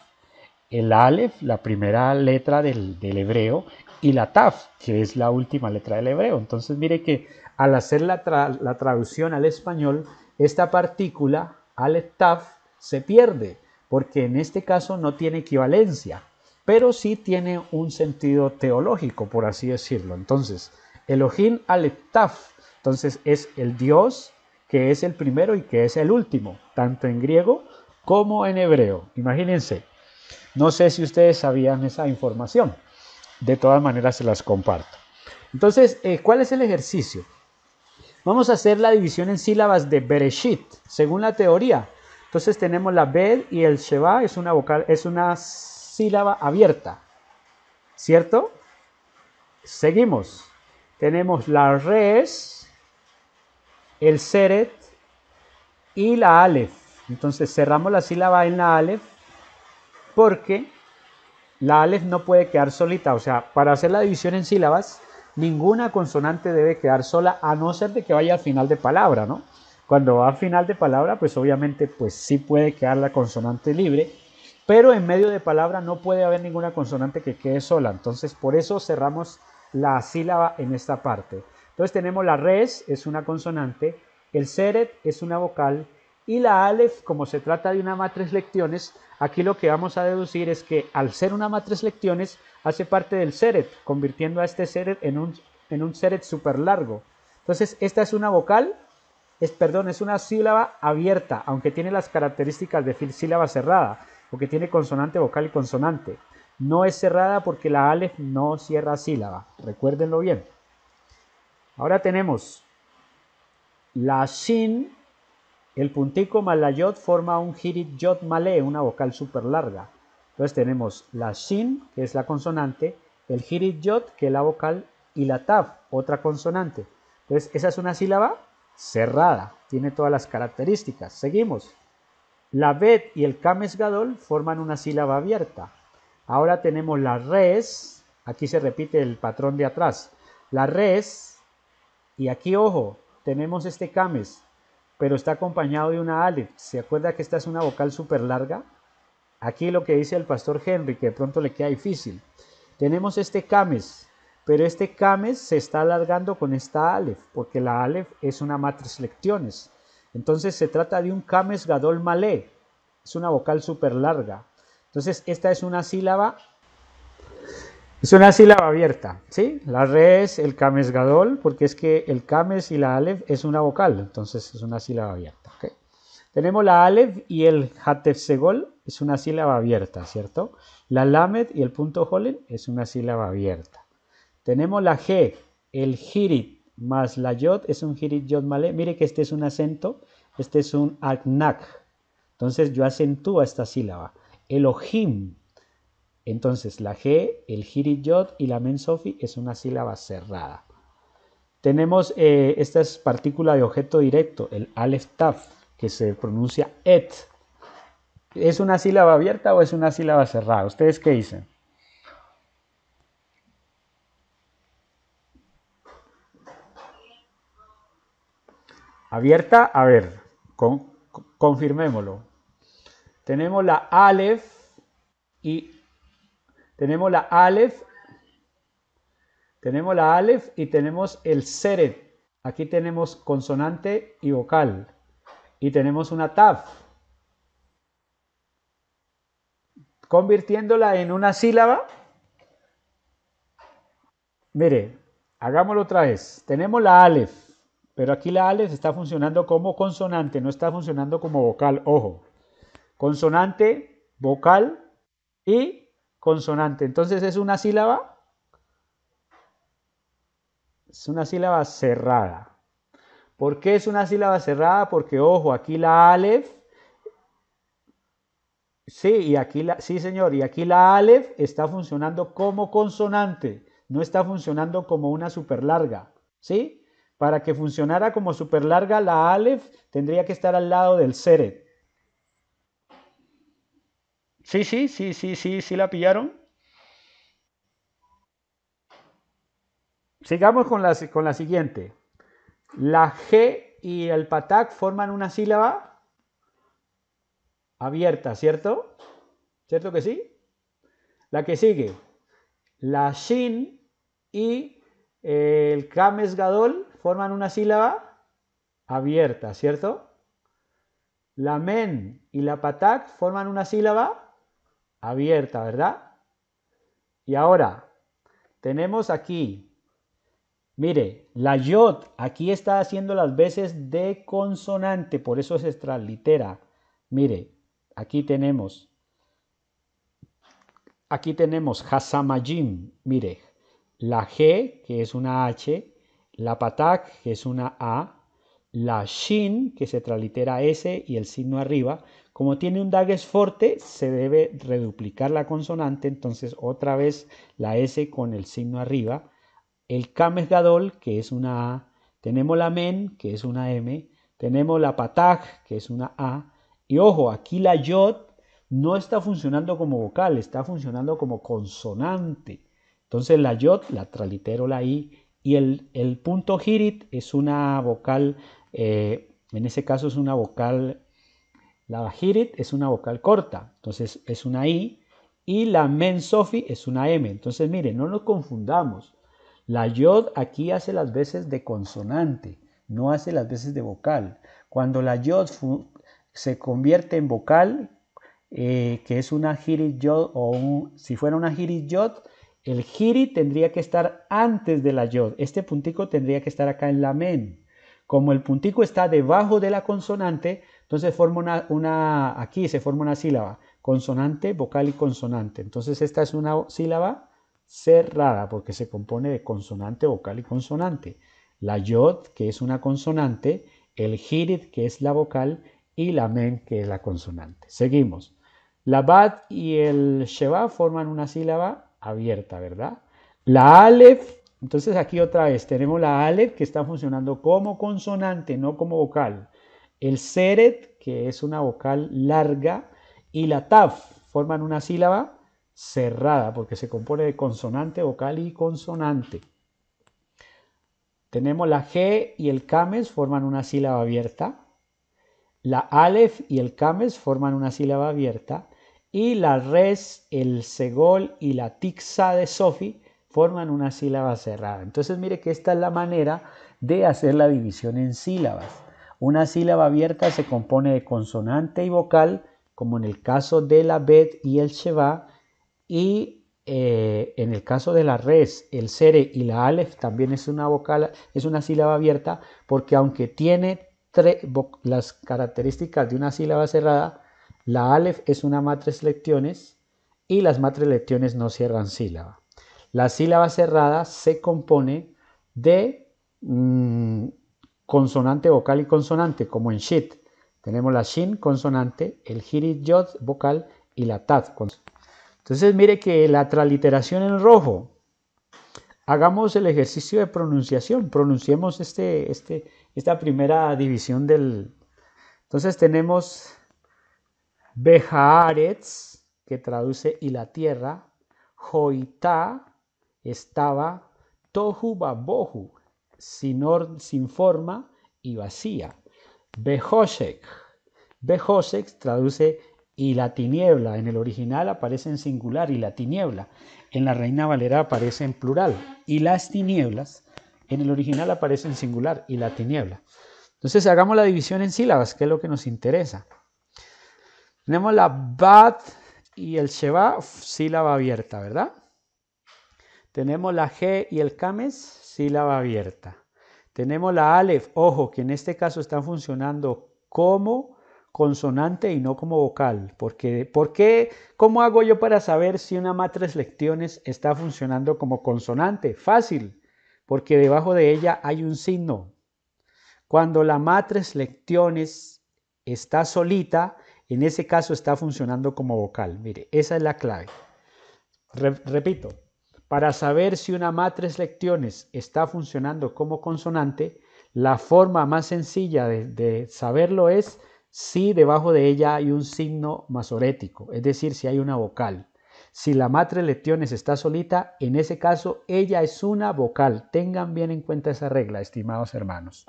El Aleph, la primera letra del hebreo, y la Taf, que es la última letra del hebreo. Entonces mire que al hacer la traducción al español, esta partícula, Aleph Taf, se pierde, porque en este caso no tiene equivalencia, pero sí tiene un sentido teológico, por así decirlo. Entonces, Elohim Aleph Taf, entonces es el Dios que es el primero y que es el último, tanto en griego como en hebreo. Imagínense. No sé si ustedes sabían esa información. De todas maneras se las comparto. Entonces, ¿cuál es el ejercicio? Vamos a hacer la división en sílabas de Bereshit, según la teoría. Entonces tenemos la Bel y el Sheba, es una sílaba abierta, ¿cierto? Seguimos. Tenemos la Res, el Seret y la Aleph. Entonces cerramos la sílaba en la Aleph porque la Aleph no puede quedar solita. O sea, para hacer la división en sílabas, ninguna consonante debe quedar sola, a no ser de que vaya al final de palabra, ¿no? Cuando va al final de palabra, pues obviamente pues sí puede quedar la consonante libre, pero en medio de palabra no puede haber ninguna consonante que quede sola. Entonces, por eso cerramos la sílaba en esta parte. Entonces tenemos la res, es una consonante, el seret es una vocal, y la Aleph, como se trata de una matriz lecciones, aquí lo que vamos a deducir es que al ser una matriz lecciones, hace parte del seret, convirtiendo a este seret en un seret súper largo. Entonces, esta es una vocal, es una sílaba abierta, aunque tiene las características de sílaba cerrada, porque tiene consonante, vocal y consonante. No es cerrada porque la Aleph no cierra sílaba, recuérdenlo bien. Ahora tenemos la Shin. El puntico más la yod forma un hirit yod malé, una vocal súper larga. Entonces tenemos la shin, que es la consonante, el hirit yod, que es la vocal, y la taf, otra consonante. Entonces esa es una sílaba cerrada, tiene todas las características. Seguimos. La bet y el kames gadol forman una sílaba abierta. Ahora tenemos la res, aquí se repite el patrón de atrás. La res, y aquí ojo, tenemos este kames, pero está acompañado de una Aleph. ¿Se acuerda que esta es una vocal súper larga? Aquí lo que dice el pastor Henry, que de pronto le queda difícil. Tenemos este kames, pero este kames se está alargando con esta alef, porque la alef es una matriz lecciones. Entonces se trata de un kames gadol malé, es una vocal súper larga. Entonces esta es una sílaba abierta, ¿sí? La re es el kames gadol, porque es que el kames y la alef es una vocal, entonces es una sílaba abierta, ¿okay? Tenemos la alef y el hatef segol, es una sílaba abierta, ¿cierto? La lamed y el punto holen es una sílaba abierta. Tenemos la G, el hirit más la yod, es un hirit yod malé. Mire que este es un acento, este es un aknak. Entonces yo acentúo esta sílaba. Elohim. Entonces la G, el hirit yod y la men sofi es una sílaba cerrada. Tenemos esta es partícula de objeto directo, el alef taf, que se pronuncia et. ¿Es una sílaba abierta o es una sílaba cerrada? ¿Ustedes qué dicen? Abierta, a ver, confirmémoslo. Tenemos la alef y tenemos la alef, y tenemos el seret. Aquí tenemos consonante y vocal. Y tenemos una taf. Convirtiéndola en una sílaba. Mire, hagámoslo otra vez. Tenemos la alef, pero aquí la alef está funcionando como consonante, no está funcionando como vocal. Ojo. Consonante, vocal y consonante. Entonces es una sílaba cerrada. ¿Por qué es una sílaba cerrada? Porque, ojo, aquí la alef, sí señor, y aquí la alef está funcionando como consonante, no está funcionando como una super larga, ¿sí? Para que funcionara como super larga, la alef tendría que estar al lado del seret. Sí, la pillaron. Sigamos con la siguiente. La G y el patak forman una sílaba abierta, ¿cierto? ¿Cierto que sí? La que sigue, la shin y el kames gadol forman una sílaba abierta, ¿cierto? La men y la patak forman una sílaba abierta, ¿verdad? Y ahora, tenemos aquí, mire, la yod aquí está haciendo las veces de consonante, por eso se translitera. Mire, aquí tenemos Hasamajim, mire, la G, que es una H, la Patak, que es una A, la Shin, que se translitera S y el signo arriba. Como tiene un dagues forte, se debe reduplicar la consonante, entonces otra vez la S con el signo arriba. El Kames Gadol, que es una A, tenemos la Men, que es una M, tenemos la Patak, que es una A, y ojo, aquí la Yod no está funcionando como vocal, está funcionando como consonante. Entonces la yod, la tralitero, la i, y el punto hirit es una vocal, en ese caso es una vocal, la hirit es una vocal corta, entonces es una i, y la men sofi es una m. Entonces miren, no nos confundamos. La yod aquí hace las veces de consonante, no hace las veces de vocal. Cuando la yod se convierte en vocal, que es una hirit yod, si fuera una hirit yod, el hirit tendría que estar antes de la yod. Este puntico tendría que estar acá en la men. Como el puntico está debajo de la consonante, entonces aquí se forma una sílaba, consonante, vocal y consonante. Entonces esta es una sílaba cerrada porque se compone de consonante, vocal y consonante. La yod, que es una consonante, el hirit, que es la vocal, y la men, que es la consonante. Seguimos. La bat y el sheba forman una sílaba abierta, ¿verdad? La alef, entonces aquí otra vez tenemos la alef que está funcionando como consonante, no como vocal. El seret, que es una vocal larga, y la taf forman una sílaba cerrada porque se compone de consonante, vocal y consonante. Tenemos la G y el kames forman una sílaba abierta. La alef y el kames forman una sílaba abierta. Y la res, el segol y la tixa de sofi forman una sílaba cerrada. Entonces mire que esta es la manera de hacer la división en sílabas. Una sílaba abierta se compone de consonante y vocal, como en el caso de la bet y el sheva, y en el caso de la res, el sere y la alef también es una vocal, es una sílaba abierta, porque aunque tiene las características de una sílaba cerrada, la alef es una matres lectiones y las matres lectiones no cierran sílaba. La sílaba cerrada se compone de consonante, vocal y consonante, como en shit. Tenemos la shin consonante, el hirit yod vocal y la tat consonante. Entonces mire que la traliteración en rojo. Hagamos el ejercicio de pronunciación. Pronunciemos esta primera división del... Entonces tenemos Behaaretz, que traduce y la tierra. Joitá, estaba. Tohu babohu, sin forma y vacía. Behoshek. Behoshek traduce y la tiniebla. En el original aparece en singular y la tiniebla. En la Reina Valera aparece en plural. Y las tinieblas, en el original aparece en singular y la tiniebla. Entonces hagamos la división en sílabas, que es lo que nos interesa. Tenemos la bat y el sheva, sílaba abierta, ¿verdad? Tenemos la G y el kames, sílaba abierta. Tenemos la alef, ojo, que en este caso está funcionando como consonante y no como vocal. ¿Por qué? ¿Cómo hago yo para saber si una matres lectiones está funcionando como consonante? Fácil, porque debajo de ella hay un signo. Cuando la matres lectiones está solita, en ese caso está funcionando como vocal. Mire, esa es la clave. Repito. Para saber si una matres lectiones está funcionando como consonante, la forma más sencilla de saberlo es si debajo de ella hay un signo masorético, es decir, si hay una vocal. Si la matres lectiones está solita, en ese caso ella es una vocal. Tengan bien en cuenta esa regla, estimados hermanos.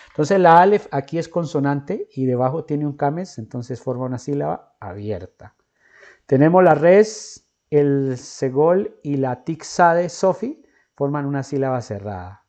Entonces la alef aquí es consonante y debajo tiene un kames, entonces forma una sílaba abierta. Tenemos la res, el segol y la tixade sofi forman una sílaba cerrada.